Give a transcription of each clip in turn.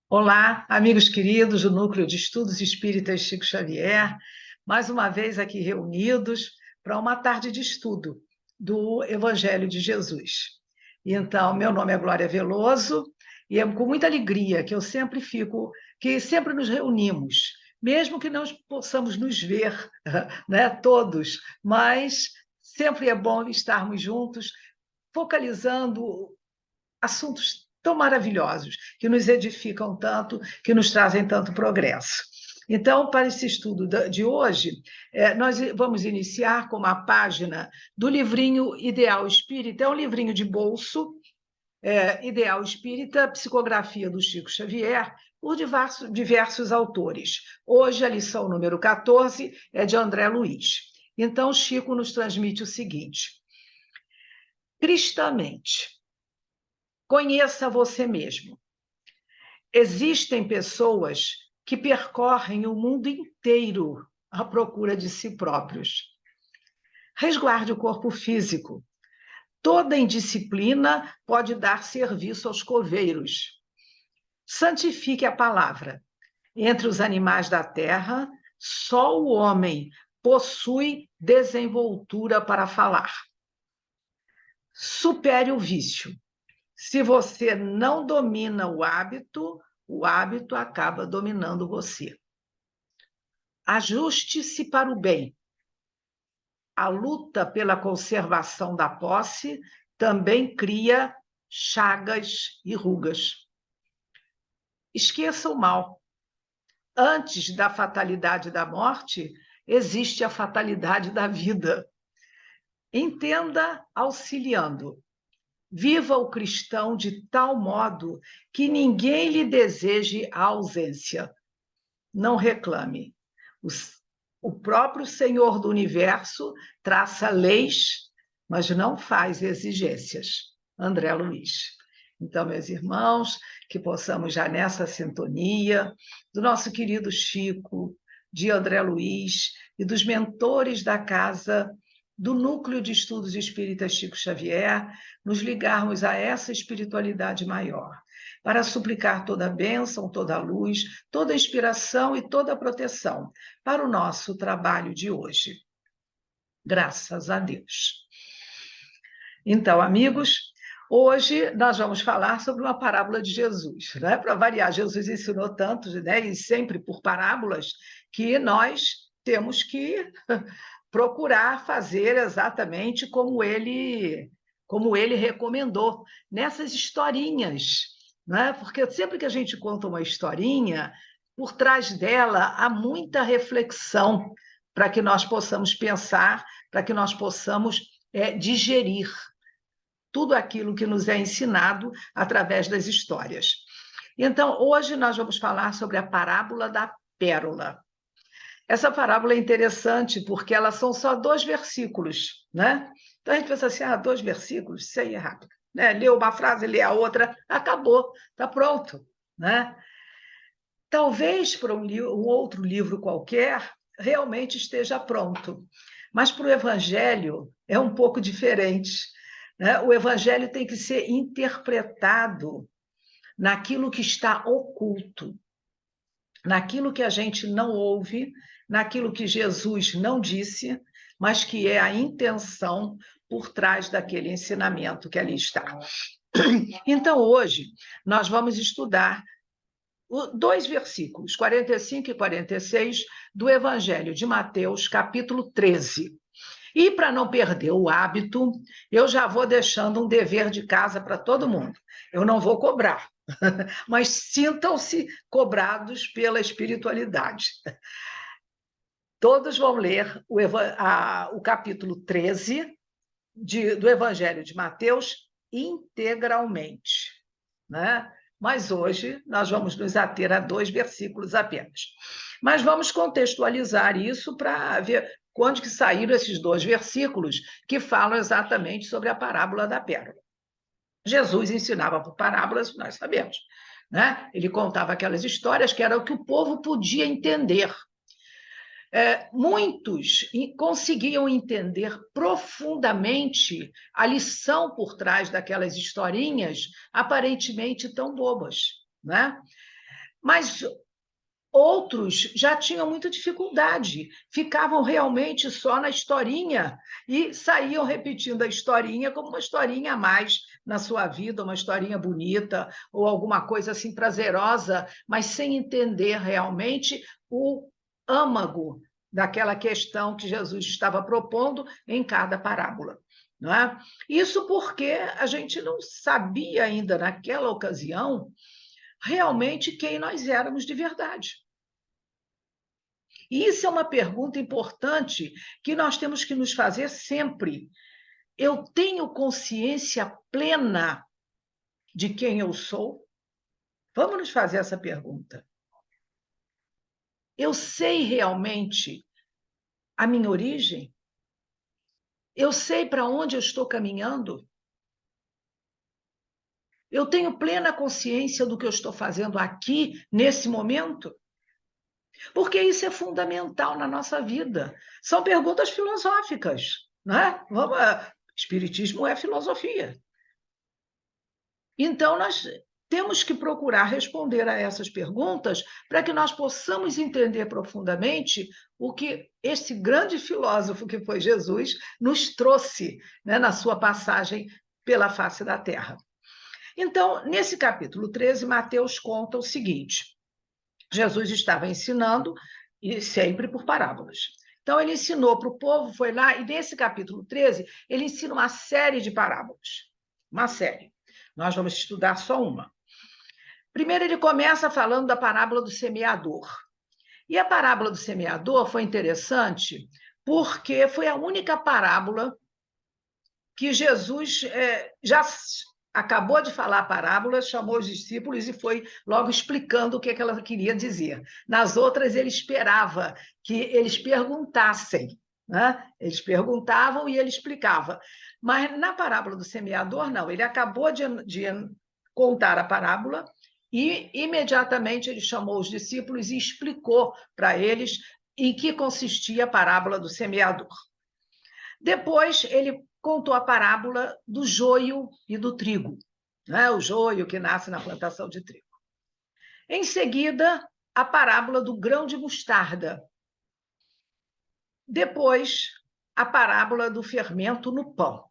Olá, amigos queridos do Núcleo de Estudos Espíritas Chico Xavier, mais uma vez aqui reunidos para uma tarde de estudo do Evangelho de Jesus. Então, meu nome é Glória Veloso e é com muita alegria que sempre nos reunimos, mesmo que não possamos nos ver, né, todos, mas sempre é bom estarmos juntos, focalizando assuntos tão maravilhosos, que nos edificam tanto, que nos trazem tanto progresso. Então, para esse estudo de hoje, nós vamos iniciar com uma página do livrinho Ideal Espírita, é um livrinho de bolso, Ideal Espírita, psicografia do Chico Xavier, por diversos autores. Hoje, a lição número 14 é de André Luiz. Então, Chico nos transmite o seguinte: cristamente, conheça você mesmo. Existem pessoas que percorrem o mundo inteiro à procura de si próprios. Resguarde o corpo físico. Toda indisciplina pode dar serviço aos coveiros. Santifique a palavra. Entre os animais da terra, só o homem possui desenvoltura para falar. Supere o vício. Se você não domina o hábito acaba dominando você. Ajuste-se para o bem. A luta pela conservação da posse também cria chagas e rugas. Esqueça o mal. Antes da fatalidade da morte, existe a fatalidade da vida. Entenda auxiliando. Viva o cristão de tal modo que ninguém lhe deseje a ausência. Não reclame. O próprio Senhor do Universo traça leis, mas não faz exigências. André Luiz. Então, meus irmãos, que possamos já nessa sintonia do nosso querido Chico, de André Luiz e dos mentores da casa do Núcleo de Estudos Espíritas Chico Xavier, nos ligarmos a essa espiritualidade maior, para suplicar toda a bênção, toda a luz, toda a inspiração e toda a proteção para o nosso trabalho de hoje. Graças a Deus. Então, amigos, hoje nós vamos falar sobre uma parábola de Jesus, né? Para variar, Jesus ensinou tanto, né? E sempre por parábolas, que nós temos que procurar fazer exatamente como ele recomendou, nessas historinhas, né? Porque sempre que a gente conta uma historinha, por trás dela há muita reflexão para que nós possamos pensar, para que nós possamos digerir tudo aquilo que nos é ensinado através das histórias. Então, hoje nós vamos falar sobre a parábola da pérola. Essa parábola é interessante porque elas são só 2 versículos, né? Então a gente pensa assim, 2 versículos, isso aí é rápido, né? Lê uma frase, lê a outra, acabou, está pronto, né? Talvez para um outro livro qualquer realmente esteja pronto, mas para o Evangelho é um pouco diferente, né? O Evangelho tem que ser interpretado naquilo que está oculto, naquilo que a gente não ouve, naquilo que Jesus não disse, mas que é a intenção por trás daquele ensinamento que ali está. Então, hoje, nós vamos estudar 2 versículos, 45 e 46, do Evangelho de Mateus, capítulo 13. E, para não perder o hábito, eu já vou deixando um dever de casa para todo mundo. Eu não vou cobrar, mas sintam-se cobrados pela espiritualidade. Todos vão ler o capítulo 13 do Evangelho de Mateus integralmente, né? Mas hoje nós vamos nos ater a 2 versículos apenas. Mas vamos contextualizar isso para ver quando que saíram esses 2 versículos que falam exatamente sobre a parábola da pérola. Jesus ensinava por parábolas, nós sabemos, né? Ele contava aquelas histórias que era o que o povo podia entender. Muitos conseguiam entender profundamente a lição por trás daquelas historinhas aparentemente tão bobas, né? Mas outros já tinham muita dificuldade, ficavam realmente só na historinha e saíam repetindo a historinha como uma historinha a mais na sua vida, uma historinha bonita ou alguma coisa assim prazerosa, mas sem entender realmente o âmago daquela questão que Jesus estava propondo em cada parábola. Não é? Isso porque a gente não sabia ainda naquela ocasião realmente quem nós éramos de verdade. E isso é uma pergunta importante que nós temos que nos fazer sempre. Eu tenho consciência plena de quem eu sou? Vamos nos fazer essa pergunta. Eu sei realmente a minha origem? Eu sei para onde eu estou caminhando? Eu tenho plena consciência do que eu estou fazendo aqui, nesse momento? Porque isso é fundamental na nossa vida. São perguntas filosóficas, né? Espiritismo é filosofia. Então, nós temos que procurar responder a essas perguntas para que nós possamos entender profundamente o que esse grande filósofo que foi Jesus nos trouxe, né, na sua passagem pela face da terra. Então, nesse capítulo 13, Mateus conta o seguinte: Jesus estava ensinando, e sempre por parábolas. Então, ele ensinou para o povo, foi lá, e nesse capítulo 13, ele ensina uma série de parábolas. Uma série. Nós vamos estudar só uma. Primeiro, ele começa falando da parábola do semeador. E a parábola do semeador foi interessante porque foi a única parábola que Jesus já acabou de falar a parábola, chamou os discípulos e foi logo explicando o que ela queria dizer. Nas outras, ele esperava que eles perguntassem, né? Eles perguntavam e ele explicava. Mas na parábola do semeador, não. Ele acabou de contar a parábola e imediatamente ele chamou os discípulos e explicou para eles em que consistia a parábola do semeador. Depois, ele contou a parábola do joio e do trigo, né? O joio que nasce na plantação de trigo. Em seguida, a parábola do grão de mostarda. Depois, a parábola do fermento no pão.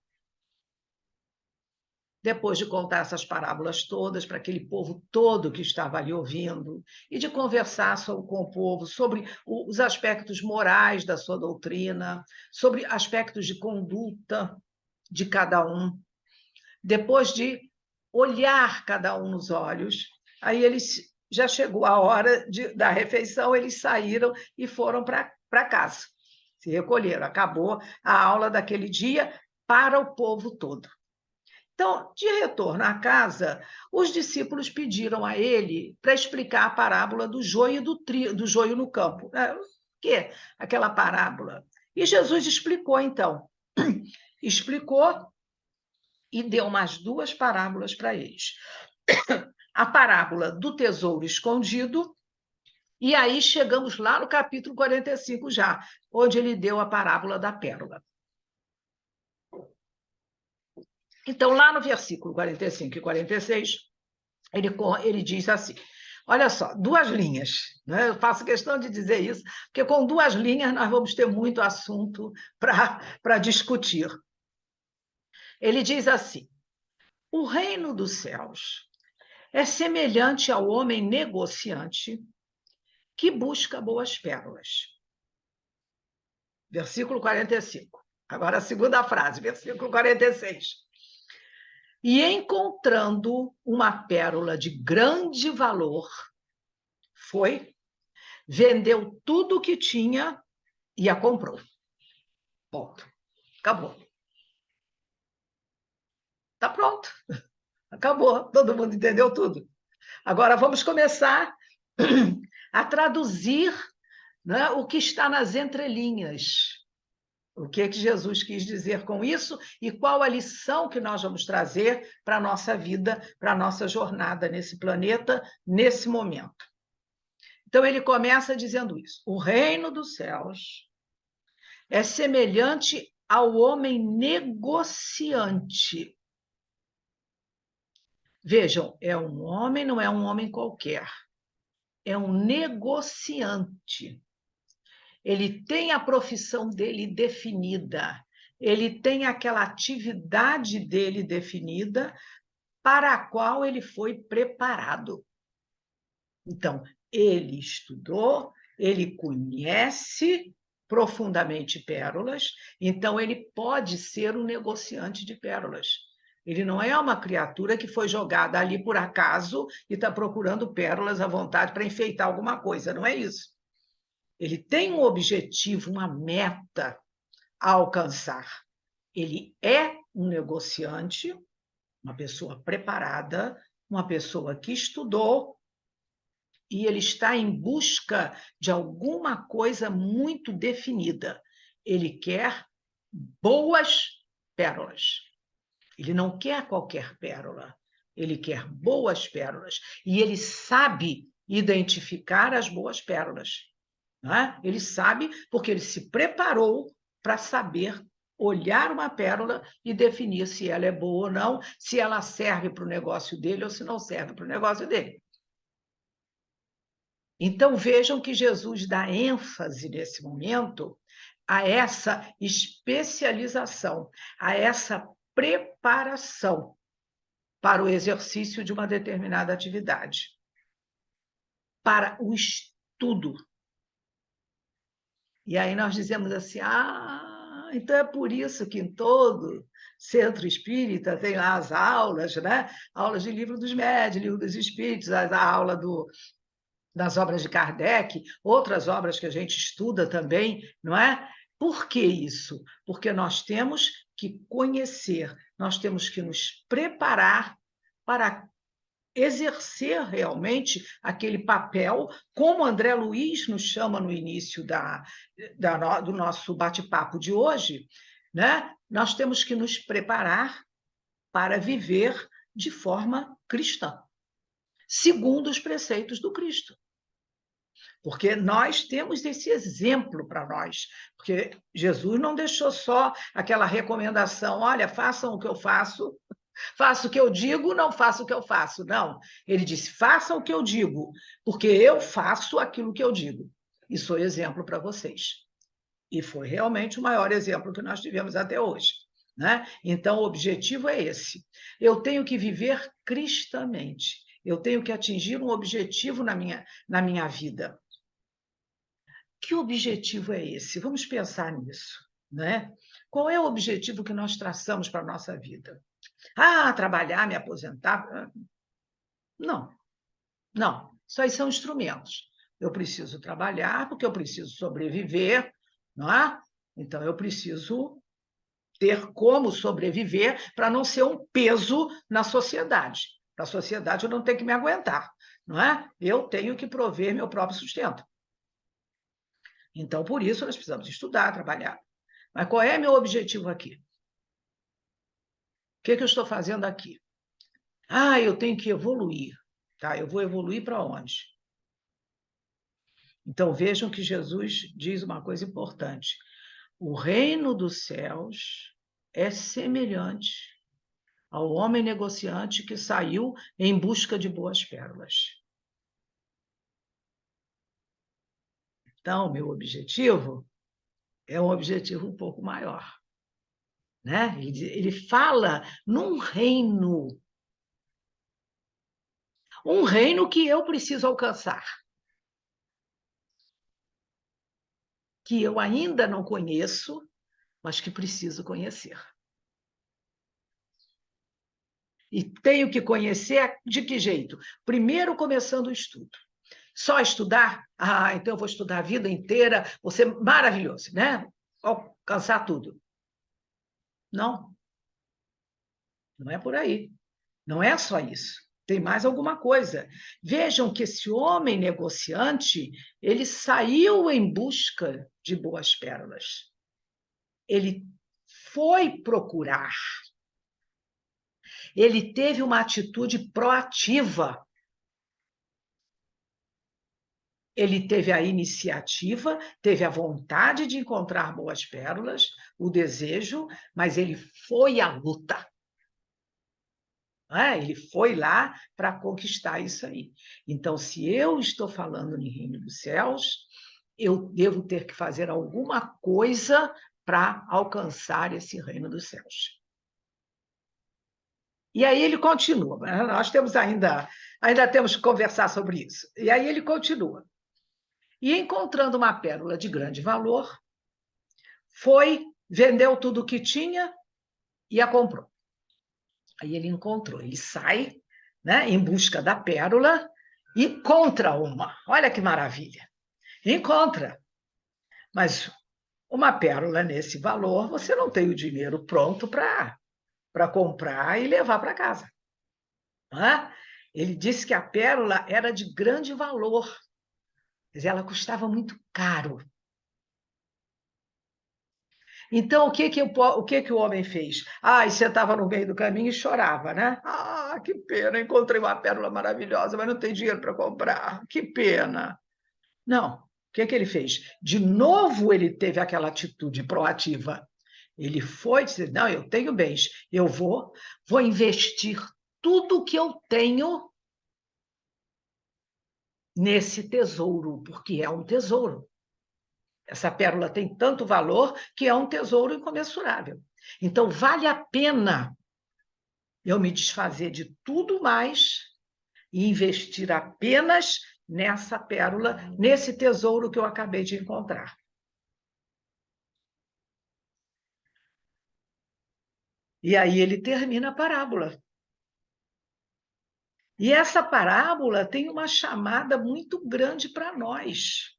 Depois de contar essas parábolas todas para aquele povo todo que estava ali ouvindo, e de conversar com o povo sobre os aspectos morais da sua doutrina, sobre aspectos de conduta de cada um, depois de olhar cada um nos olhos, aí eles já chegou a hora da refeição, eles saíram e foram para casa, se recolheram, acabou a aula daquele dia para o povo todo. Então, de retorno à casa, os discípulos pediram a ele para explicar a parábola do joio, do joio no campo. O que? Aquela parábola. E Jesus explicou, então. Explicou e deu mais duas parábolas para eles. A parábola do tesouro escondido, e aí chegamos lá no capítulo 45 já, onde ele deu a parábola da pérola. Então, lá no versículo 45 e 46, ele diz assim: olha só, duas linhas, né? Eu faço questão de dizer isso, porque com duas linhas nós vamos ter muito assunto para discutir. Ele diz assim: o reino dos céus é semelhante ao homem negociante que busca boas pérolas. Versículo 45. Agora a segunda frase, versículo 46. E encontrando uma pérola de grande valor, vendeu tudo o que tinha e a comprou. Ponto. Acabou. Está pronto. Acabou. Todo mundo entendeu tudo. Agora vamos começar a traduzir, né, o que está nas entrelinhas. O que Jesus quis dizer com isso e qual a lição que nós vamos trazer para a nossa vida, para a nossa jornada nesse planeta, nesse momento. Então, ele começa dizendo isso: o reino dos céus é semelhante ao homem negociante. Vejam, é um homem, não é um homem qualquer. é um negociante. Ele tem a profissão dele definida, ele tem aquela atividade dele definida para a qual ele foi preparado. Então, ele estudou, ele conhece profundamente pérolas, então ele pode ser um negociante de pérolas. Ele não é uma criatura que foi jogada ali por acaso e está procurando pérolas à vontade para enfeitar alguma coisa, não é isso. Ele tem um objetivo, uma meta a alcançar. Ele é um negociante, uma pessoa preparada, uma pessoa que estudou, e ele está em busca de alguma coisa muito definida. Ele quer boas pérolas. Ele não quer qualquer pérola. Ele quer boas pérolas. E ele sabe identificar as boas pérolas. Não é? Ele sabe porque ele se preparou para saber olhar uma pérola e definir se ela é boa ou não, se ela serve para o negócio dele ou se não serve para o negócio dele. Então, vejam que Jesus dá ênfase nesse momento a essa especialização, a essa preparação para o exercício de uma determinada atividade, para o estudo. E aí nós dizemos assim: então é por isso que em todo centro espírita tem lá as aulas, né? Aulas de Livro dos Médiuns, Livro dos Espíritos, a aula das obras de Kardec, outras obras que a gente estuda também, não é? Por que isso? Porque nós temos que conhecer, nós temos que nos preparar para exercer realmente aquele papel, como André Luiz nos chama no início do nosso bate-papo de hoje, né? Nós temos que nos preparar para viver de forma cristã, segundo os preceitos do Cristo. Porque nós temos esse exemplo para nós, porque Jesus não deixou só aquela recomendação: olha, façam o que eu faço, faço o que eu digo, não faço o que eu faço. Não, ele disse: façam o que eu digo, porque eu faço aquilo que eu digo, e sou exemplo para vocês. E foi realmente o maior exemplo que nós tivemos até hoje. Né? Então, o objetivo é esse. Eu tenho que viver cristamente, eu tenho que atingir um objetivo na minha vida. Que objetivo é esse? Vamos pensar nisso, né? Qual é o objetivo que nós traçamos para a nossa vida? Trabalhar, me aposentar? Não, não. Isso aí são instrumentos. Eu preciso trabalhar porque eu preciso sobreviver, não é? Então, eu preciso ter como sobreviver para não ser um peso na sociedade. Para a sociedade eu não tenho que me aguentar, não é? Eu tenho que prover meu próprio sustento. Então, por isso, nós precisamos estudar, trabalhar. Mas qual é meu objetivo aqui? O que eu estou fazendo aqui? Eu tenho que evoluir. Tá? Eu vou evoluir para onde? Então, vejam que Jesus diz uma coisa importante. O reino dos céus é semelhante ao homem negociante que saiu em busca de boas pérolas. Então, meu objetivo é um objetivo um pouco maior. Né? Ele fala num reino. Um reino que eu preciso alcançar, que eu ainda não conheço, mas que preciso conhecer. E tenho que conhecer de que jeito? Primeiro, começando o estudo. Só estudar? Então eu vou estudar a vida inteira, vou ser maravilhoso, né? Alcançar tudo. Não. Não é por aí. Não é só isso. Tem mais alguma coisa. Vejam que esse homem negociante, ele saiu em busca de boas pérolas. Ele foi procurar. Ele teve uma atitude proativa. Ele teve a iniciativa, teve a vontade de encontrar boas pérolas, o desejo, mas ele foi à luta. Ele foi lá para conquistar isso aí. Então, se eu estou falando em reino dos céus, eu devo ter que fazer alguma coisa para alcançar esse reino dos céus. E aí ele continua, nós temos ainda temos que conversar sobre isso. E aí ele continua. E encontrando uma pérola de grande valor, foi, vendeu tudo o que tinha e a comprou. Aí ele encontrou, ele sai, né, em busca da pérola e encontra uma. Olha que maravilha. Encontra. Mas uma pérola nesse valor, você não tem o dinheiro pronto para comprar e levar para casa. Ele disse que a pérola era de grande valor, quer dizer, ela custava muito caro. Então, o que o homem fez? E sentava no meio do caminho e chorava, né? Que pena, encontrei uma pérola maravilhosa, mas não tem dinheiro para comprar. Que pena. Não. O que ele fez? De novo, ele teve aquela atitude proativa. Ele foi dizer: não, eu tenho bens, eu vou investir tudo que eu tenho nesse tesouro, porque é um tesouro. Essa pérola tem tanto valor que é um tesouro incomensurável. Então, vale a pena eu me desfazer de tudo mais e investir apenas nessa pérola, nesse tesouro que eu acabei de encontrar. E aí ele termina a parábola. E essa parábola tem uma chamada muito grande para nós.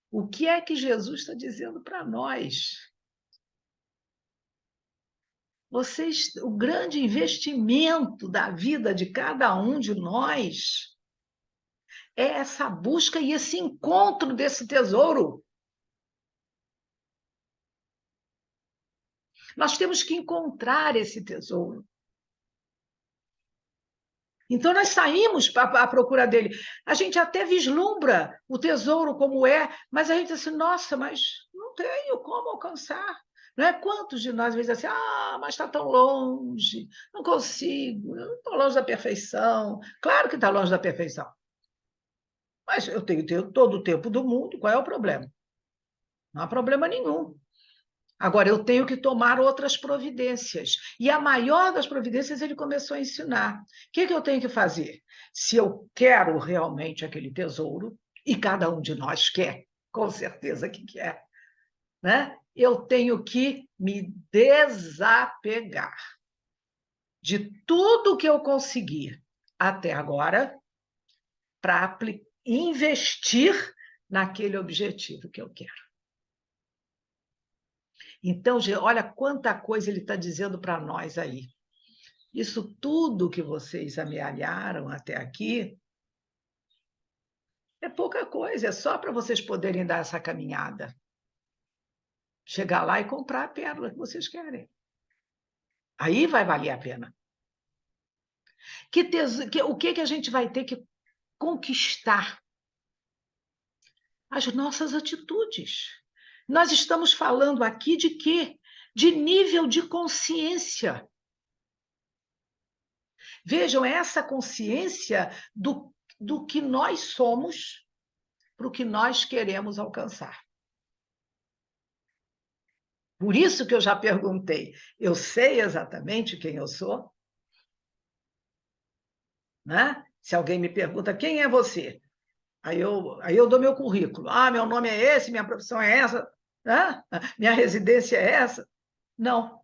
O que é que Jesus está dizendo para nós? O grande investimento da vida de cada um de nós é essa busca e esse encontro desse tesouro. Nós temos que encontrar esse tesouro. Então, nós saímos à procura dele. A gente até vislumbra o tesouro como é, mas a gente diz assim: nossa, mas não tenho como alcançar. Não é? Quantos de nós dizem assim: mas está tão longe, não consigo, eu estou longe da perfeição. Claro que está longe da perfeição. Mas eu tenho todo o tempo do mundo, qual é o problema? Não há problema nenhum. Agora, eu tenho que tomar outras providências. E a maior das providências ele começou a ensinar. O que eu tenho que fazer? Se eu quero realmente aquele tesouro, e cada um de nós quer, com certeza que quer, né? Eu tenho que me desapegar de tudo que eu consegui até agora para investir naquele objetivo que eu quero. Então, olha quanta coisa ele está dizendo para nós aí. Isso tudo que vocês amealharam até aqui é pouca coisa, é só para vocês poderem dar essa caminhada. Chegar lá e comprar a pérola que vocês querem. Aí vai valer a pena. O que a gente vai ter que conquistar? As nossas atitudes. Nós estamos falando aqui de quê? De nível de consciência. Vejam, essa consciência do que nós somos para o que nós queremos alcançar. Por isso que eu já perguntei, eu sei exatamente quem eu sou? Né? Se alguém me pergunta, quem é você? Aí eu dou meu currículo. Meu nome é esse, minha profissão é essa, né? Minha residência é essa. Não.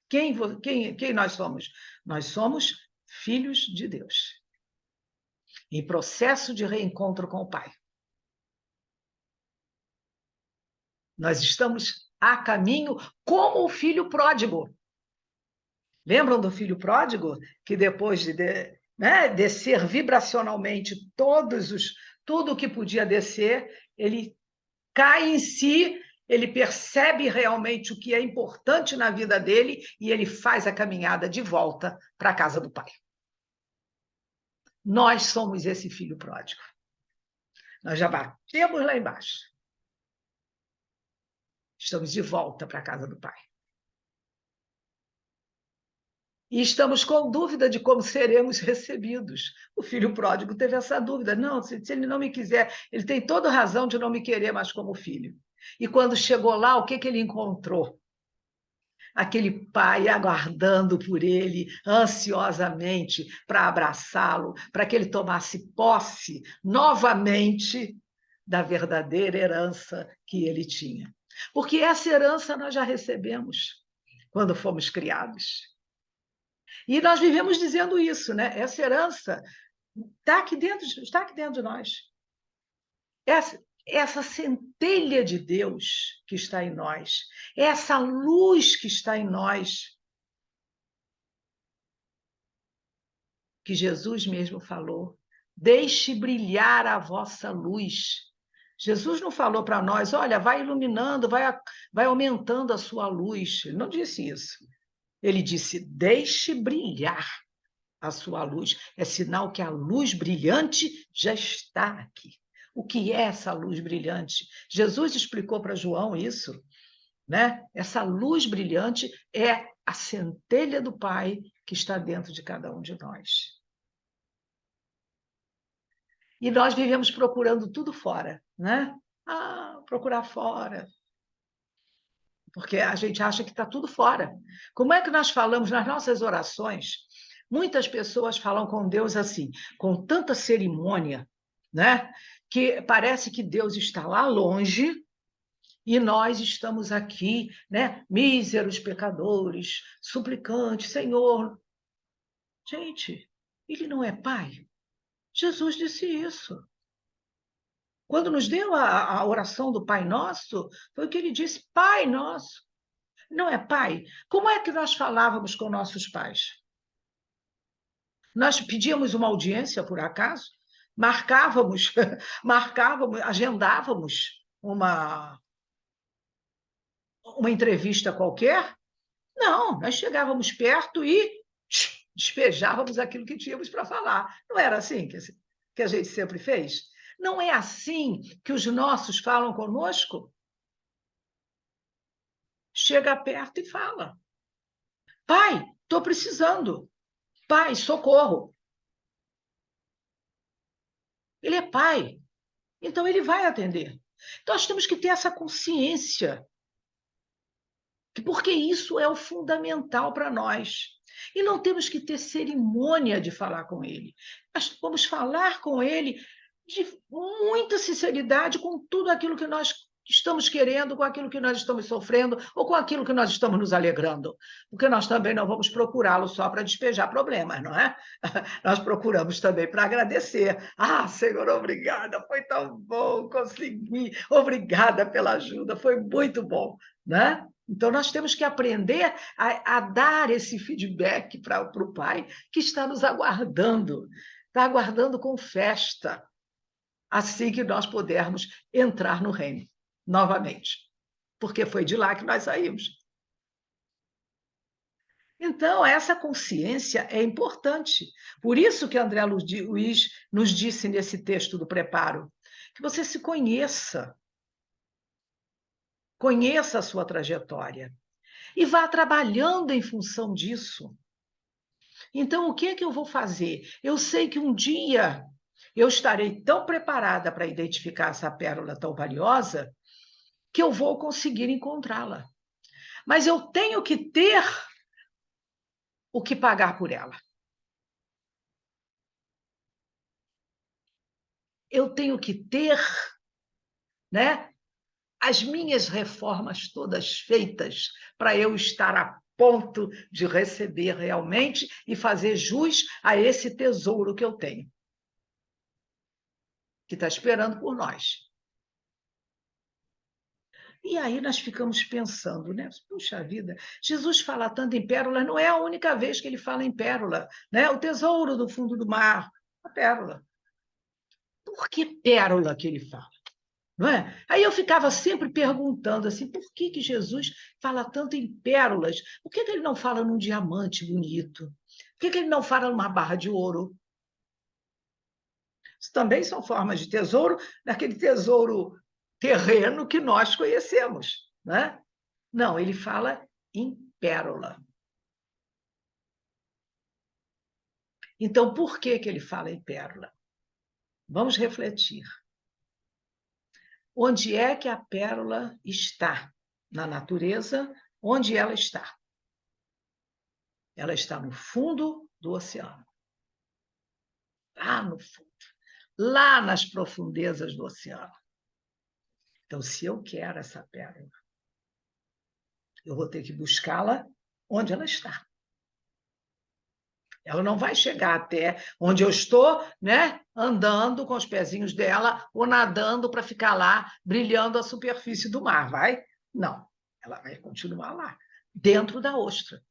Quem nós somos? Nós somos filhos de Deus, em processo de reencontro com o Pai. Nós estamos a caminho como o filho pródigo. Lembram do filho pródigo? Que depois né, descer vibracionalmente tudo o que podia descer, ele cai em si, ele percebe realmente o que é importante na vida dele e ele faz a caminhada de volta para a casa do pai. Nós somos esse filho pródigo. Nós já batemos lá embaixo. Estamos de volta para a casa do pai. E estamos com dúvida de como seremos recebidos. O filho pródigo teve essa dúvida. Não, se ele não me quiser, ele tem toda razão de não me querer mais como filho. E quando chegou lá, o que ele encontrou? Aquele pai aguardando por ele ansiosamente para abraçá-lo, para que ele tomasse posse novamente da verdadeira herança que ele tinha. Porque essa herança nós já recebemos quando fomos criados. E nós vivemos dizendo isso, né? Essa herança está aqui dentro de nós. Essa centelha de Deus que está em nós, essa luz que está em nós, que Jesus mesmo falou, deixe brilhar a vossa luz. Jesus não falou para nós, olha, vai iluminando, vai aumentando a sua luz. Ele não disse isso. Ele disse, deixe brilhar a sua luz. É sinal que a luz brilhante já está aqui. O que é essa luz brilhante? Jesus explicou para João isso, né? Essa luz brilhante é a centelha do Pai que está dentro de cada um de nós. E nós vivemos procurando tudo fora, né? Procurar fora, porque a gente acha que está tudo fora. Como é que nós falamos nas nossas orações? Muitas pessoas falam com Deus assim, com tanta cerimônia, né? Que parece que Deus está lá longe e nós estamos aqui, né? Míseros pecadores, suplicantes, Senhor. Gente, ele não é Pai? Jesus disse isso. Quando nos deu a oração do Pai Nosso, foi o que ele disse: Pai Nosso. Não é pai? Como é que nós falávamos com nossos pais? Nós pedíamos uma audiência, por acaso? Marcávamos, marcávamos, agendávamos uma entrevista qualquer? Não, nós chegávamos perto e despejávamos aquilo que tínhamos para falar. Não era assim que a gente sempre fez? Não é assim que os nossos falam conosco? Chega perto e fala. Pai, estou precisando. Pai, socorro. Ele é pai, então ele vai atender. Então, nós temos que ter essa consciência, porque isso é o fundamental para nós. E não temos que ter cerimônia de falar com ele. Nós vamos falar com ele de muita sinceridade, com tudo aquilo que nós estamos querendo, com aquilo que nós estamos sofrendo, ou com aquilo que nós estamos nos alegrando. Porque nós também não vamos procurá-lo só para despejar problemas, não é? Nós procuramos também para agradecer. Senhor, obrigada, foi tão bom, consegui. Obrigada pela ajuda, foi muito bom, né? Então, nós temos que aprender a dar esse feedback para o Pai que está aguardando com festa, assim que nós pudermos entrar no reino novamente, porque foi de lá que nós saímos. Então, essa consciência é importante. Por isso que André Luiz nos disse nesse texto do preparo, que você se conheça, conheça a sua trajetória e vá trabalhando em função disso. Então, o que é que eu vou fazer? Eu sei que um dia eu estarei tão preparada para identificar essa pérola tão valiosa que eu vou conseguir encontrá-la. Mas eu tenho que ter o que pagar por ela. Eu tenho que ter, né, as minhas reformas todas feitas para eu estar a ponto de receber realmente e fazer jus a esse tesouro que eu tenho, que está esperando por nós. E aí nós ficamos pensando, né? Puxa vida, Jesus fala tanto em pérola, não é a única vez que ele fala em pérola, né? O tesouro do fundo do mar, a pérola. Por que pérola que ele fala? Não é? Aí eu ficava sempre perguntando assim, por que Jesus fala tanto em pérolas? Por que ele não fala num diamante bonito? Por que ele não fala numa barra de ouro? Isso também são formas de tesouro, daquele tesouro terreno que nós conhecemos, né? Não, ele fala em pérola. Então, por que que ele fala em pérola? Vamos refletir. Onde é que a pérola está? Na natureza, onde ela está? Ela está no fundo do oceano. Lá no fundo. Lá nas profundezas do oceano. Então, se eu quero essa pérola, eu vou ter que buscá-la onde ela está. Ela não vai chegar até onde eu estou, né, andando com os pezinhos dela ou nadando para ficar lá brilhando a superfície do mar, vai? Não, ela vai continuar lá, dentro da ostra.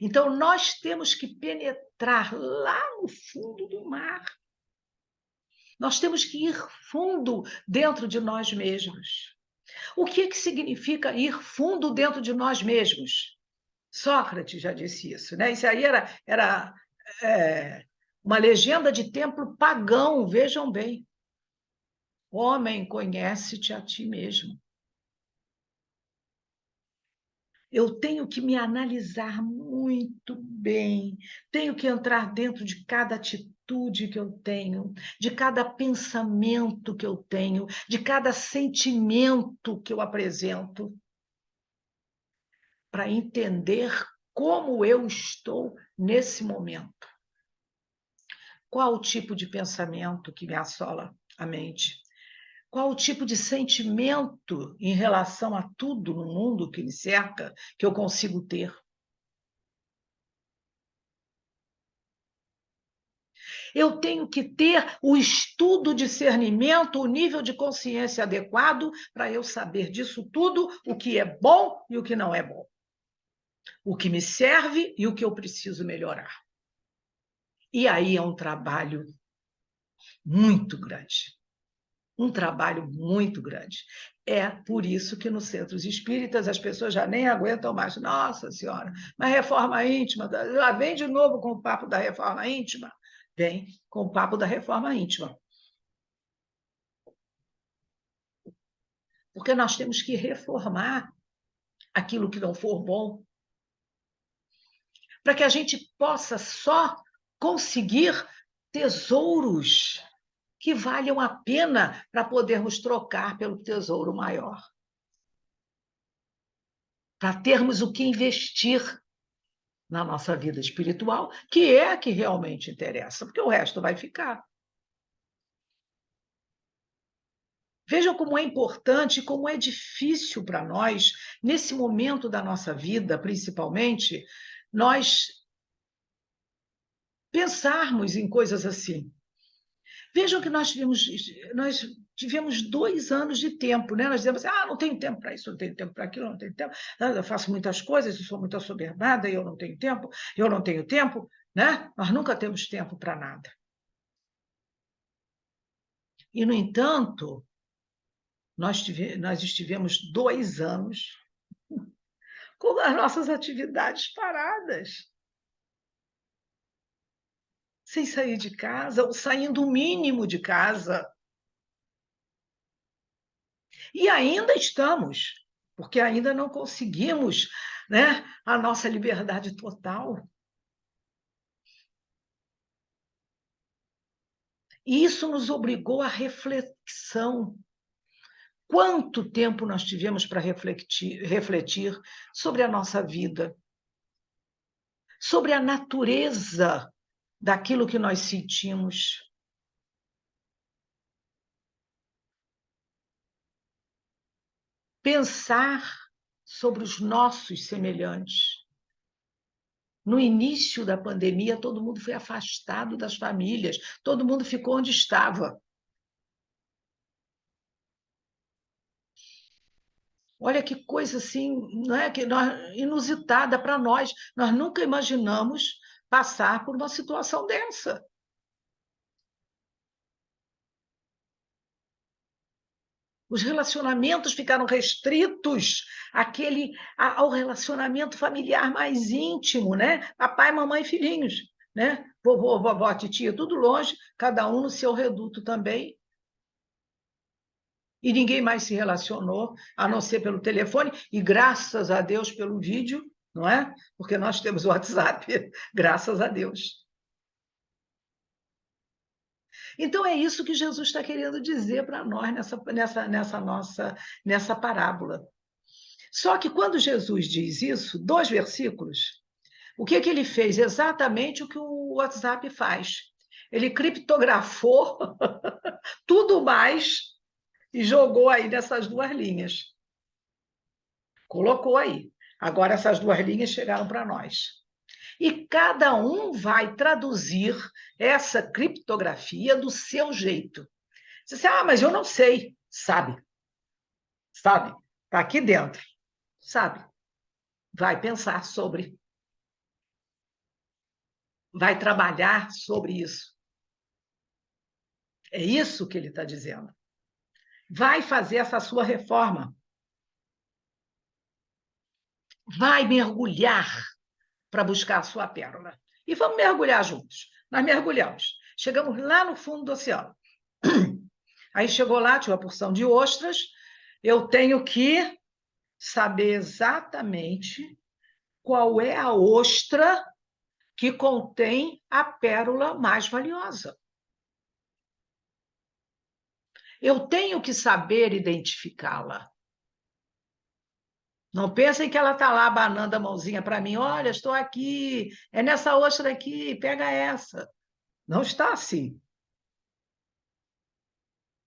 Então, nós temos que penetrar lá no fundo do mar. Nós temos que ir fundo dentro de nós mesmos. O que significa ir fundo dentro de nós mesmos? Sócrates já disse isso, né? Isso aí era uma legenda de templo pagão, vejam bem. Homem, conhece-te a ti mesmo. Eu tenho que me analisar muito bem, tenho que entrar dentro de cada atitude que eu tenho, de cada pensamento que eu tenho, de cada sentimento que eu apresento, para entender como eu estou nesse momento. Qual o tipo de pensamento que me assola a mente? Qual o tipo de sentimento em relação a tudo no mundo que me cerca que eu consigo ter? Eu tenho que ter o estudo, o discernimento, o nível de consciência adequado para eu saber disso tudo, o que é bom e o que não é bom. O que me serve e o que eu preciso melhorar. E aí é um trabalho muito grande. Um trabalho muito grande. É por isso que nos centros espíritas as pessoas já nem aguentam mais. Nossa Senhora, mas reforma íntima, lá vem de novo com o papo da reforma íntima. Vem com o papo da reforma íntima. Porque nós temos que reformar aquilo que não for bom, para que a gente possa só conseguir tesouros que valham a pena para podermos trocar pelo tesouro maior. Para termos o que investir na nossa vida espiritual, que é a que realmente interessa, porque o resto vai ficar. Vejam como é importante, como é difícil para nós, nesse momento da nossa vida, principalmente, nós pensarmos em coisas assim. Vejam que nós tivemos 2 anos de tempo, né? Nós dizemos assim, não tenho tempo para isso, não tenho tempo para aquilo, não tenho tempo, eu faço muitas coisas, eu sou muito assoberbada, eu não tenho tempo, né? Nós nunca temos tempo para nada. E, no entanto, nós estivemos 2 anos com as nossas atividades paradas, sem sair de casa, ou saindo o mínimo de casa. E ainda estamos, porque ainda não conseguimos, né, a nossa liberdade total. E isso nos obrigou à reflexão. Quanto tempo nós tivemos para refletir sobre a nossa vida, sobre a natureza daquilo que nós sentimos. Pensar sobre os nossos semelhantes. No início da pandemia, todo mundo foi afastado das famílias, todo mundo ficou onde estava. Olha que coisa assim, não é que inusitada para nós. Nós nunca imaginamos passar por uma situação dessa. Os relacionamentos ficaram restritos ao relacionamento familiar mais íntimo, né? Papai, mamãe, filhinhos, né? Vovô, vovó, titia, tudo longe, cada um no seu reduto também. E ninguém mais se relacionou, a não ser pelo telefone, e graças a Deus pelo vídeo, não é? Porque nós temos o WhatsApp, graças a Deus. Então, é isso que Jesus está querendo dizer para nós nessa parábola. Só que quando Jesus diz isso, 2 versículos, o que ele fez? Exatamente o que o WhatsApp faz. Ele criptografou tudo mais e jogou aí nessas 2 linhas. Colocou aí. Agora essas 2 linhas chegaram para nós. E cada um vai traduzir essa criptografia do seu jeito. Você diz, mas eu não sei. Sabe. Sabe. Está aqui dentro. Sabe. Vai pensar sobre. Vai trabalhar sobre isso. É isso que ele está dizendo. Vai fazer essa sua reforma. Vai mergulhar para buscar a sua pérola. E vamos mergulhar juntos. Nós mergulhamos. Chegamos lá no fundo do oceano. Aí chegou lá, tinha uma porção de ostras. Eu tenho que saber exatamente qual é a ostra que contém a pérola mais valiosa. Eu tenho que saber identificá-la. Não pensem que ela está lá abanando a mãozinha para mim. Olha, estou aqui, é nessa ostra aqui, pega essa. Não está assim.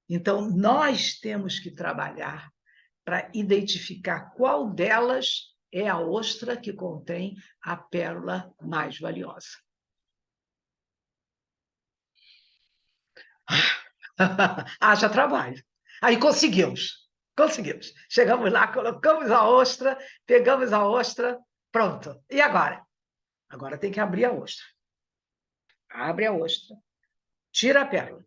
Então, nós temos que trabalhar para identificar qual delas é a ostra que contém a pérola mais valiosa. Haja trabalho. Aí conseguimos. Conseguimos. Chegamos lá, colocamos a ostra, pegamos a ostra, pronto. E agora? Agora tem que abrir a ostra. Abre a ostra, tira a pérola.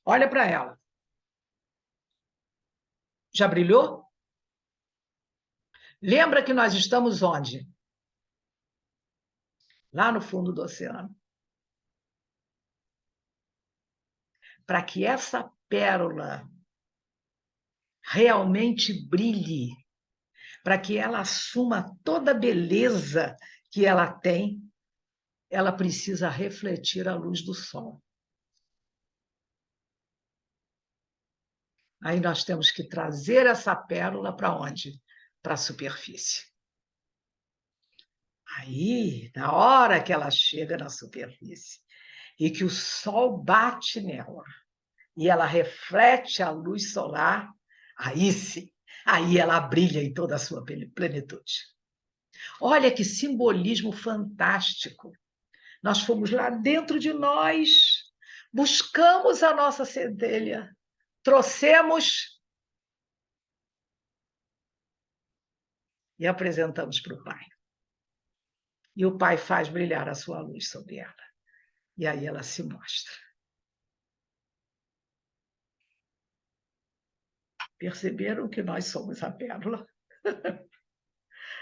Olha para ela. Já brilhou? Lembra que nós estamos onde? Lá no fundo do oceano. Para que essa pérola realmente brilhe, para que ela assuma toda a beleza que ela tem, ela precisa refletir a luz do sol. Aí nós temos que trazer essa pérola para onde? Para a superfície. Aí, na hora que ela chega na superfície e que o sol bate nela e ela reflete a luz solar, aí sim, aí ela brilha em toda a sua plenitude. Olha que simbolismo fantástico. Nós fomos lá dentro de nós, buscamos a nossa centelha, trouxemos e apresentamos para o Pai. E o Pai faz brilhar a sua luz sobre ela. E aí ela se mostra. Perceberam que nós somos a pérola?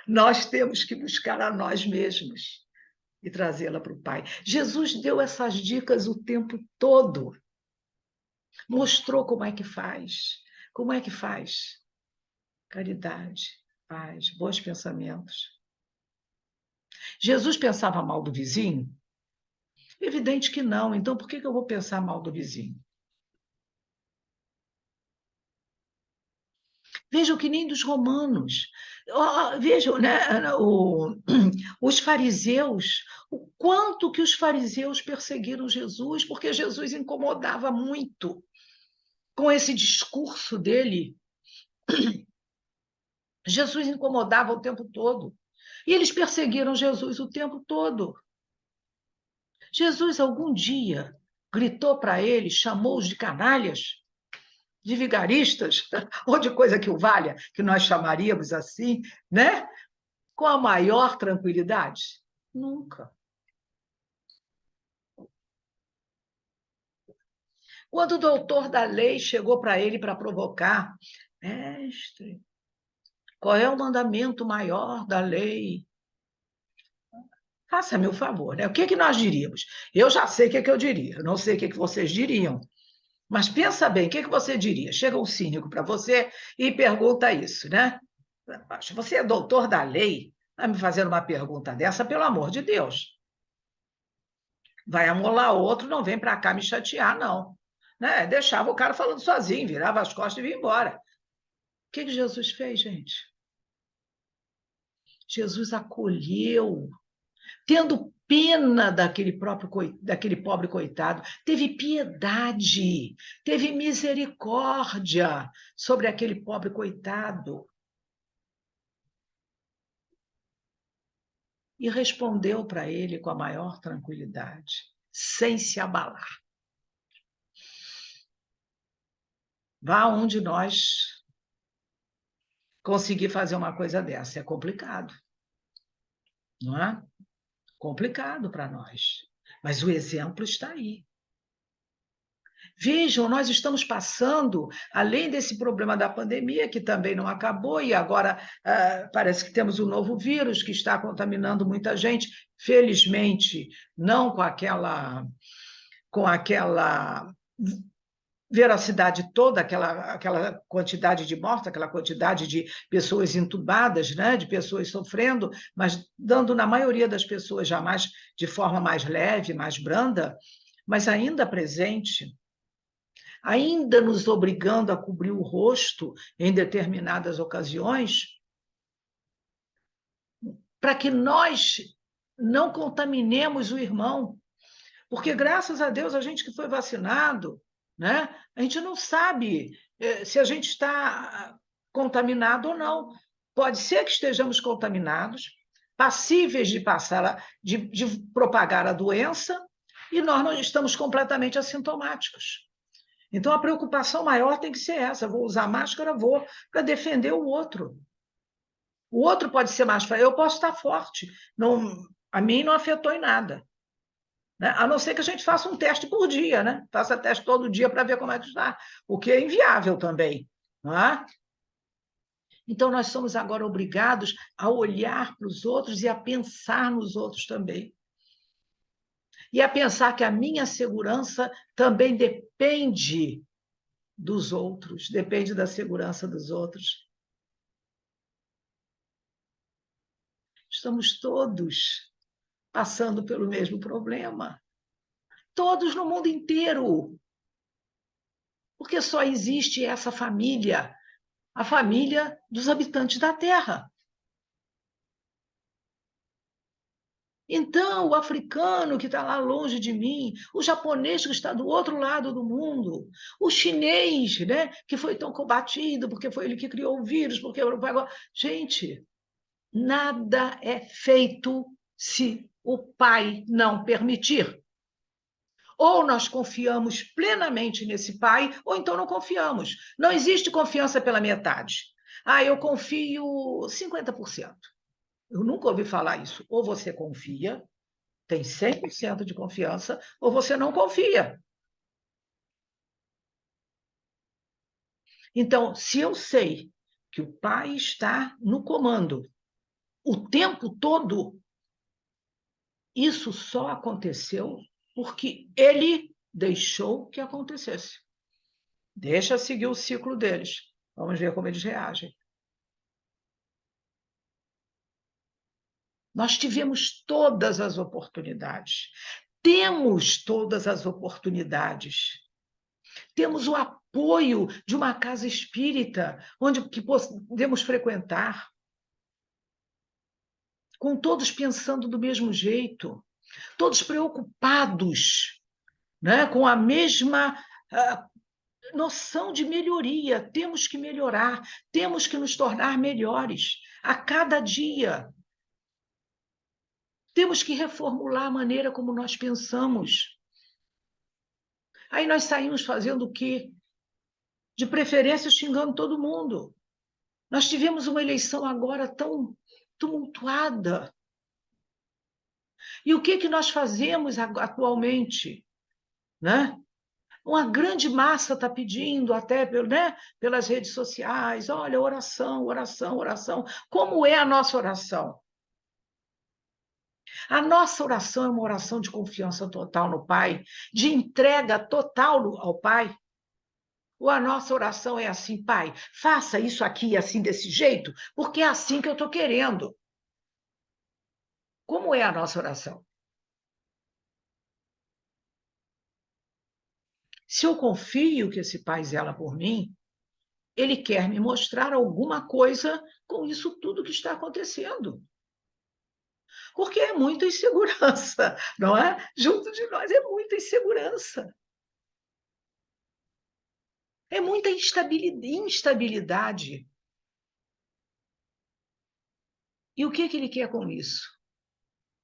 Nós temos que buscar a nós mesmos e trazê-la para o Pai. Jesus deu essas dicas o tempo todo. Mostrou como é que faz. Como é que faz? Caridade, paz, bons pensamentos. Jesus pensava mal do vizinho? Evidente que não. Então, por que eu vou pensar mal do vizinho? Vejam que nem dos romanos. Vejam, né, os fariseus, o quanto que os fariseus perseguiram Jesus, porque Jesus incomodava muito com esse discurso dele. Jesus incomodava o tempo todo. E eles perseguiram Jesus o tempo todo. Jesus, algum dia, gritou para eles, chamou-os de canalhas, de vigaristas, ou de coisa que o valha, que nós chamaríamos assim, né? Com a maior tranquilidade? Nunca. Quando o doutor da lei chegou para ele para provocar, mestre, qual é o mandamento maior da lei? Faça-me o favor, né? O que nós diríamos? Eu já sei o que eu diria, eu não sei o que vocês diriam. Mas pensa bem, o que você diria? Chega um cínico para você e pergunta isso, né? Poxa, você é doutor da lei, vai me fazer uma pergunta dessa, pelo amor de Deus. Vai amolar outro, não vem para cá me chatear, não. Né? Deixava o cara falando sozinho, virava as costas e vinha embora. O que Jesus fez, gente? Jesus acolheu, tendo pena daquele pobre coitado, teve piedade, teve misericórdia sobre aquele pobre coitado e respondeu para ele com a maior tranquilidade, sem se abalar. Vá um de nós conseguir fazer uma coisa dessa, é complicado, não é? Complicado para nós. Mas o exemplo está aí. Vejam, nós estamos passando, além desse problema da pandemia, que também não acabou, e agora parece que temos um novo vírus que está contaminando muita gente, felizmente, não com aquela veracidade toda, aquela quantidade de mortos, aquela quantidade de pessoas entubadas, né, de pessoas sofrendo, mas dando na maioria das pessoas já mais de forma mais leve, mais branda, mas ainda presente, ainda nos obrigando a cobrir o rosto em determinadas ocasiões, para que nós não contaminemos o irmão. Porque, graças a Deus, a gente que foi vacinado, né, a gente não sabe se a gente está contaminado ou não. Pode ser que estejamos contaminados, passíveis de passar, de propagar a doença, e nós não estamos completamente assintomáticos. Então, a preocupação maior tem que ser essa: vou usar máscara, vou, para defender o outro. O outro pode ser mais fraco, eu posso estar forte. Não, a mim não afetou em nada. Né? A não ser que a gente faça um teste por dia, né? Faça teste todo dia para ver como é que está, o que é inviável também. Não é? Então, nós somos agora obrigados a olhar para os outros e a pensar nos outros também. E a pensar que a minha segurança também depende dos outros, depende da segurança dos outros. Estamos todos passando pelo mesmo problema. Todos no mundo inteiro. Porque só existe essa família, a família dos habitantes da Terra. Então, o africano que está lá longe de mim, o japonês que está do outro lado do mundo, o chinês, né, que foi tão combatido porque foi ele que criou o vírus, porque gente, nada é feito se o pai não permitir. Ou nós confiamos plenamente nesse pai, ou então não confiamos. Não existe confiança pela metade. Ah, eu confio 50%. Eu nunca ouvi falar isso. Ou você confia, tem 100% de confiança, ou você não confia. Então, se eu sei que o pai está no comando o tempo todo, isso só aconteceu porque ele deixou que acontecesse. Deixa seguir o ciclo deles. Vamos ver como eles reagem. Nós tivemos todas as oportunidades. Temos todas as oportunidades. Temos o apoio de uma casa espírita, onde que podemos frequentar, com todos pensando do mesmo jeito, todos preocupados, né, com a mesma noção de melhoria. Temos que melhorar, temos que nos tornar melhores a cada dia. Temos que reformular a maneira como nós pensamos. Aí nós saímos fazendo o quê? De preferência xingando todo mundo. Nós tivemos uma eleição agora tão tumultuada. E o que nós fazemos atualmente? Né? Uma grande massa está pedindo, até né, pelas redes sociais, olha, oração, oração, oração. Como é a nossa oração? A nossa oração é uma oração de confiança total no Pai, de entrega total ao Pai. Ou a nossa oração é assim: Pai, faça isso aqui assim, desse jeito, porque é assim que eu estou querendo. Como é a nossa oração? Se eu confio que esse Pai zela por mim, ele quer me mostrar alguma coisa com isso tudo que está acontecendo. Porque é muita insegurança, não é? Junto de nós é muita insegurança. É muita instabilidade. E o que ele quer com isso?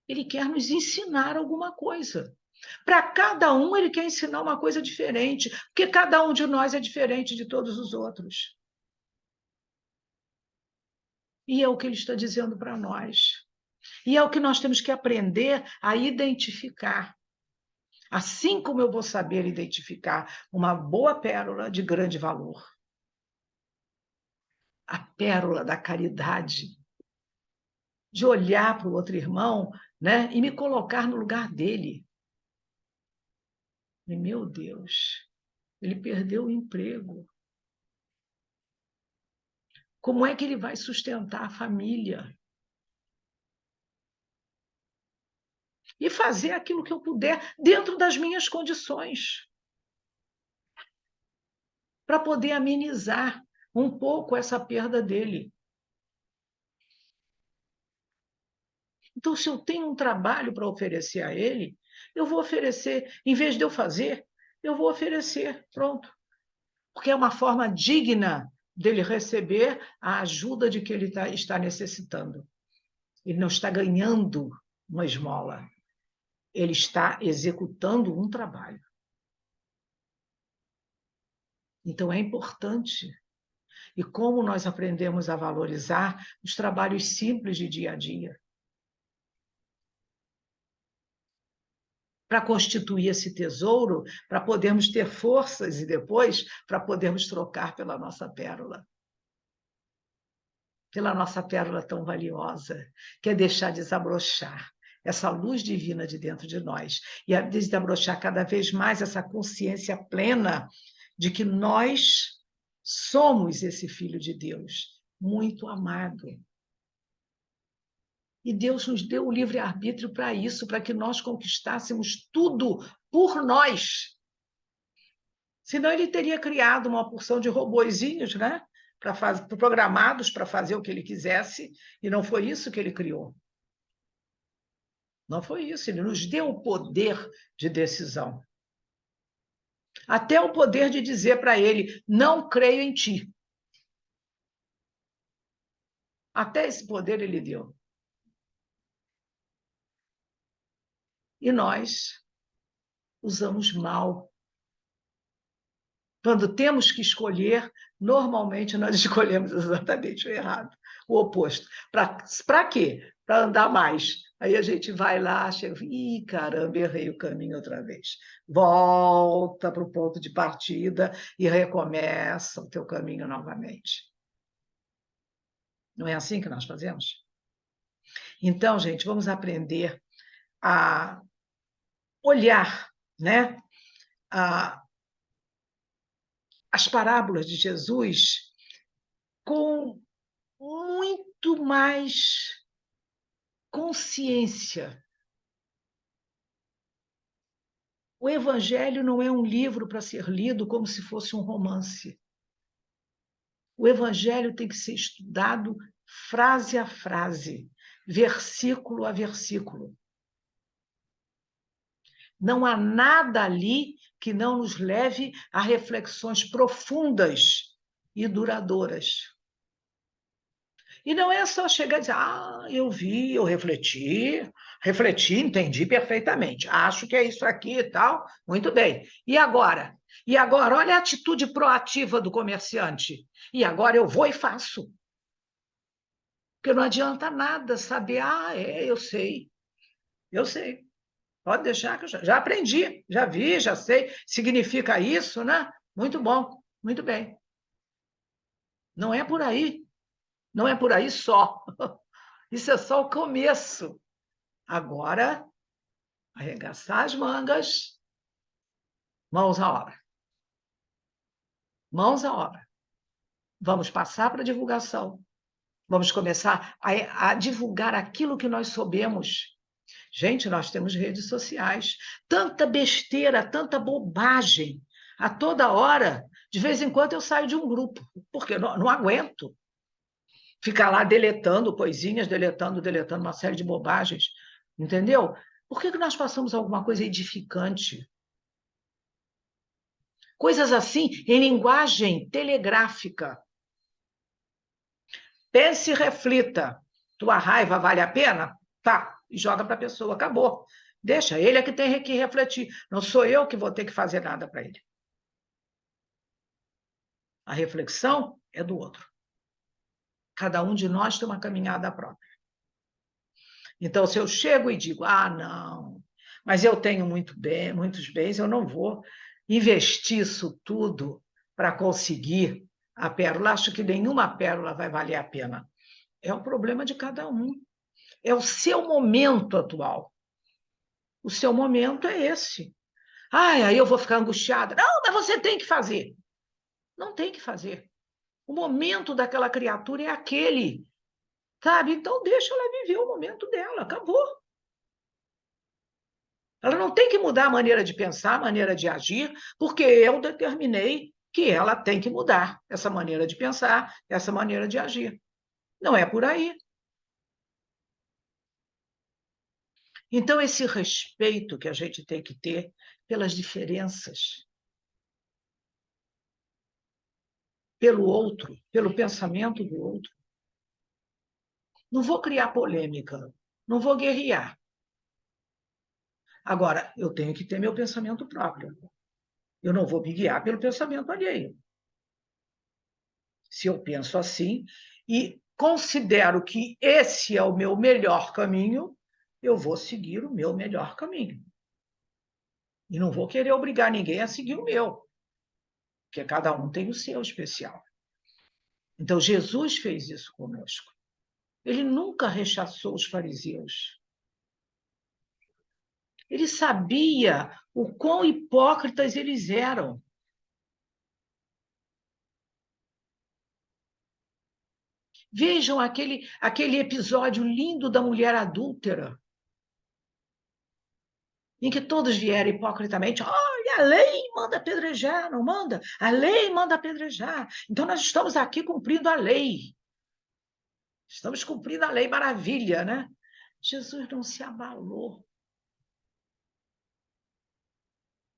Ele quer nos ensinar alguma coisa. Para cada um, ele quer ensinar uma coisa diferente, porque cada um de nós é diferente de todos os outros. E é o que ele está dizendo para nós. E é o que nós temos que aprender a identificar. Assim como eu vou saber identificar uma boa pérola de grande valor, a pérola da caridade, de olhar para o outro irmão, né, e me colocar no lugar dele. E, meu Deus, ele perdeu o emprego. Como é que ele vai sustentar a família? E fazer aquilo que eu puder dentro das minhas condições, para poder amenizar um pouco essa perda dele. Então, se eu tenho um trabalho para oferecer a ele, eu vou oferecer, em vez de eu fazer, eu vou oferecer, pronto. Porque é uma forma digna dele receber a ajuda de que ele está necessitando. Ele não está ganhando uma esmola, ele está executando um trabalho. Então, é importante. E como nós aprendemos a valorizar os trabalhos simples de dia a dia, para constituir esse tesouro, para podermos ter forças e depois para podermos trocar pela nossa pérola tão valiosa, que é deixar desabrochar essa luz divina de dentro de nós e a desabrochar cada vez mais essa consciência plena de que nós somos esse filho de Deus, muito amado. E Deus nos deu o livre-arbítrio para isso, para que nós conquistássemos tudo por nós. Senão ele teria criado uma porção de robozinhos, né? Programados para fazer o que ele quisesse, e não foi isso que ele criou. Não foi isso, ele nos deu o poder de decisão. Até o poder de dizer para ele: não creio em ti. Até esse poder ele deu. E nós usamos mal. Quando temos que escolher, normalmente nós escolhemos exatamente o errado, o oposto. Para quê? Para andar mais. Aí a gente vai lá, chega, ih, caramba, errei o caminho outra vez. Volta para o ponto de partida e recomeça o teu caminho novamente. Não é assim que nós fazemos? Então, gente, vamos aprender a olhar, né, as parábolas de Jesus com muito mais consciência. O Evangelho não é um livro para ser lido como se fosse um romance. O Evangelho tem que ser estudado frase a frase, versículo a versículo. Não há nada ali que não nos leve a reflexões profundas e duradouras. E não é só chegar e dizer: eu vi, eu refleti, entendi perfeitamente, acho que é isso aqui e tal, muito bem. E agora? E agora, olha a atitude proativa do comerciante. E agora eu vou e faço. Porque não adianta nada saber: eu sei. Pode deixar que eu já aprendi, já vi, já sei. Significa isso, né? Muito bom, muito bem. Não é por aí, não é por aí só. Isso é só o começo. Agora, arregaçar as mangas, mãos à obra. Mãos à obra. Vamos passar para a divulgação. Vamos começar a divulgar aquilo que nós soubemos. Gente, nós temos redes sociais. Tanta besteira, tanta bobagem. A toda hora, de vez em quando eu saio de um grupo, porque não aguento ficar lá deletando coisinhas, deletando uma série de bobagens. Entendeu? Por que nós passamos alguma coisa edificante? Coisas assim, em linguagem telegráfica. Pense e reflita. Tua raiva vale a pena? Tá, e joga para a pessoa, acabou. Deixa, ele é que tem que refletir. Não sou eu que vou ter que fazer nada para ele. A reflexão é do outro. Cada um de nós tem uma caminhada própria. Então, se eu chego e digo, não, mas eu tenho muitos bens, eu não vou investir isso tudo para conseguir a pérola. Acho que nenhuma pérola vai valer a pena. É o problema de cada um. É o seu momento atual. O seu momento é esse. Aí eu vou ficar angustiada. Não, mas você tem que fazer. Não tem que fazer. O momento daquela criatura é aquele. Sabe? Então deixa ela viver o momento dela. Acabou. Ela não tem que mudar a maneira de pensar, a maneira de agir, porque eu determinei que ela tem que mudar essa maneira de pensar, essa maneira de agir. Não é por aí. Então, esse respeito que a gente tem que ter pelas diferenças, pelo outro, pelo pensamento do outro. Não vou criar polêmica, não vou guerrear. Agora, eu tenho que ter meu pensamento próprio. Eu não vou me guiar pelo pensamento alheio. Se eu penso assim e considero que esse é o meu melhor caminho, eu vou seguir o meu melhor caminho. E não vou querer obrigar ninguém a seguir o meu, porque cada um tem o seu especial. Então, Jesus fez isso conosco. Ele nunca rechaçou os fariseus. Ele sabia o quão hipócritas eles eram. Vejam aquele episódio lindo da mulher adúltera, em que todos vieram hipocritamente. Olha, a lei manda apedrejar, não manda? A lei manda apedrejar. Então, nós estamos aqui cumprindo a lei. Estamos cumprindo a lei, maravilha, né? Jesus não se abalou.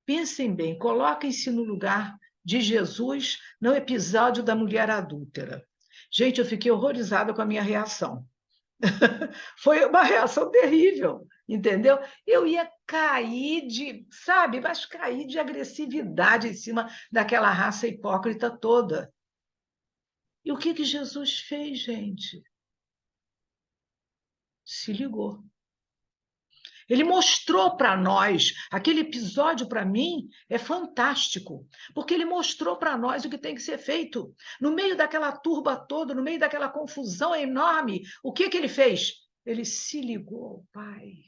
Pensem bem, coloquem-se no lugar de Jesus no episódio da mulher adúltera. Gente, eu fiquei horrorizada com a minha reação. Foi uma reação terrível, entendeu? Eu ia cair sabe, mas cair de agressividade em cima daquela raça hipócrita toda. E o que Jesus fez, gente? Se ligou. Ele mostrou para nós, aquele episódio para mim é fantástico, porque ele mostrou para nós o que tem que ser feito. No meio daquela turba toda, no meio daquela confusão enorme, o que ele fez? Ele se ligou ao Pai.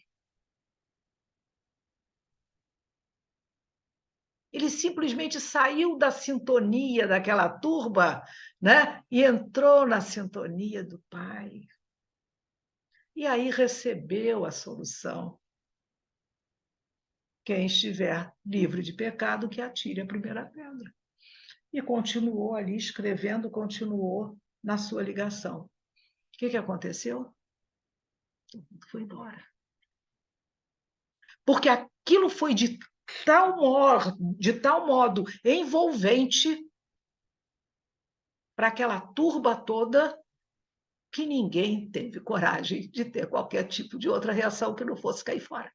Ele simplesmente saiu da sintonia daquela turba, né? E entrou na sintonia do Pai. E aí recebeu a solução. Quem estiver livre de pecado, que atire a primeira pedra. E continuou ali escrevendo, continuou na sua ligação. O que aconteceu? Foi embora. Porque aquilo foi de tal modo envolvente para aquela turba toda que ninguém teve coragem de ter qualquer tipo de outra reação que não fosse cair fora.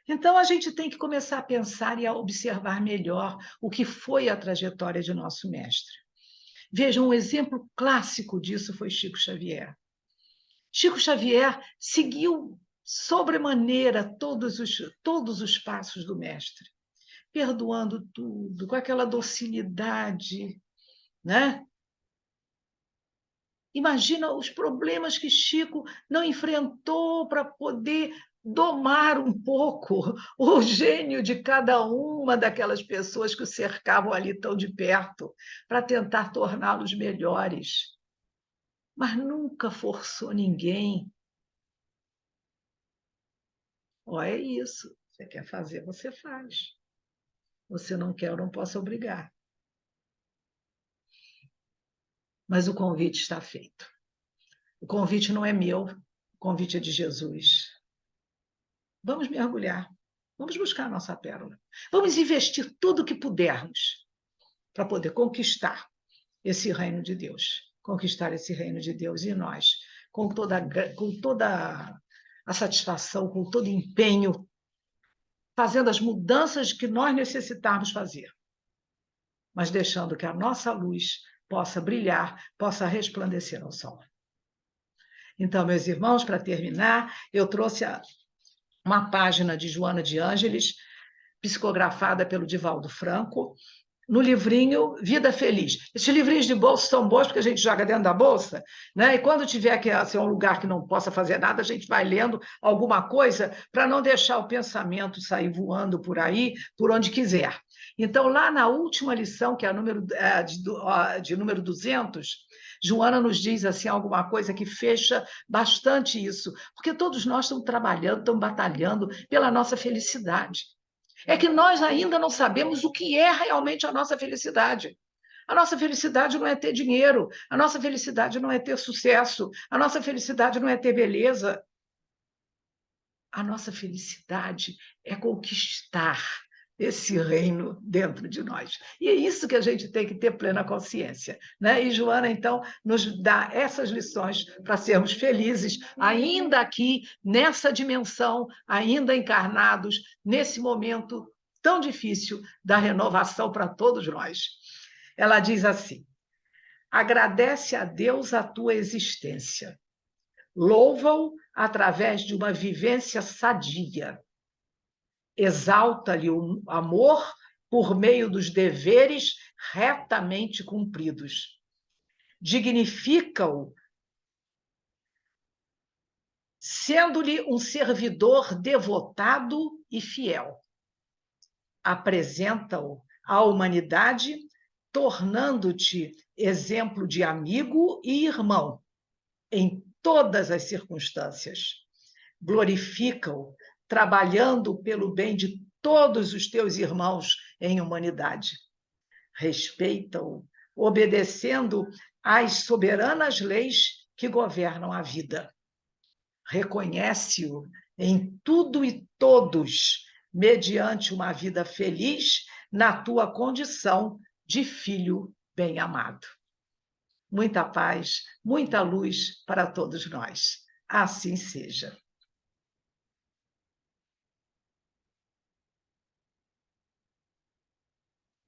Então, a gente tem que começar a pensar e a observar melhor o que foi a trajetória de nosso mestre. Vejam, um exemplo clássico disso foi Chico Xavier. Chico Xavier seguiu sobremaneira todos os passos do mestre, perdoando tudo, com aquela docilidade, né? Imagina os problemas que Chico não enfrentou para poder domar um pouco o gênio de cada uma daquelas pessoas que o cercavam ali tão de perto, para tentar torná-los melhores. Mas nunca forçou ninguém. Ó, é isso. Você quer fazer, você faz. Você não quer, eu não posso obrigar. Mas o convite está feito. O convite não é meu, o convite é de Jesus. Vamos mergulhar, vamos buscar a nossa pérola. Vamos investir tudo o que pudermos para poder conquistar esse reino de Deus. Conquistar esse reino de Deus em nós, com toda a satisfação, com todo o empenho, fazendo as mudanças que nós necessitarmos fazer, mas deixando que a nossa luz possa brilhar, possa resplandecer ao sol. Então, meus irmãos, para terminar, eu trouxe uma página de Joana de Ângeles, psicografada pelo Divaldo Franco, no livrinho Vida Feliz. Esses livrinhos de bolsa são bons porque a gente joga dentro da bolsa, né? E quando tiver que ser um lugar que não possa fazer nada, a gente vai lendo alguma coisa para não deixar o pensamento sair voando por aí, por onde quiser. Então, lá na última lição, que é a de número 200, Joana nos diz assim alguma coisa que fecha bastante isso, porque todos nós estamos trabalhando, estamos batalhando pela nossa felicidade. É que nós ainda não sabemos o que é realmente a nossa felicidade. A nossa felicidade não é ter dinheiro, a nossa felicidade não é ter sucesso, a nossa felicidade não é ter beleza. A nossa felicidade é conquistar esse reino dentro de nós. E é isso que a gente tem que ter plena consciência, né? E Joana, então, nos dá essas lições para sermos felizes, ainda aqui, nessa dimensão, ainda encarnados, nesse momento tão difícil da renovação para todos nós. Ela diz assim: agradece a Deus a tua existência, louva-o através de uma vivência sadia, exalta-lhe o amor por meio dos deveres retamente cumpridos, dignifica-o, sendo-lhe um servidor devotado e fiel, apresenta-o à humanidade, tornando-te exemplo de amigo e irmão em todas as circunstâncias. Glorifica-o, trabalhando pelo bem de todos os teus irmãos em humanidade. Respeita-o, obedecendo às soberanas leis que governam a vida. Reconhece-o em tudo e todos, mediante uma vida feliz na tua condição de filho bem-amado. Muita paz, muita luz para todos nós. Assim seja.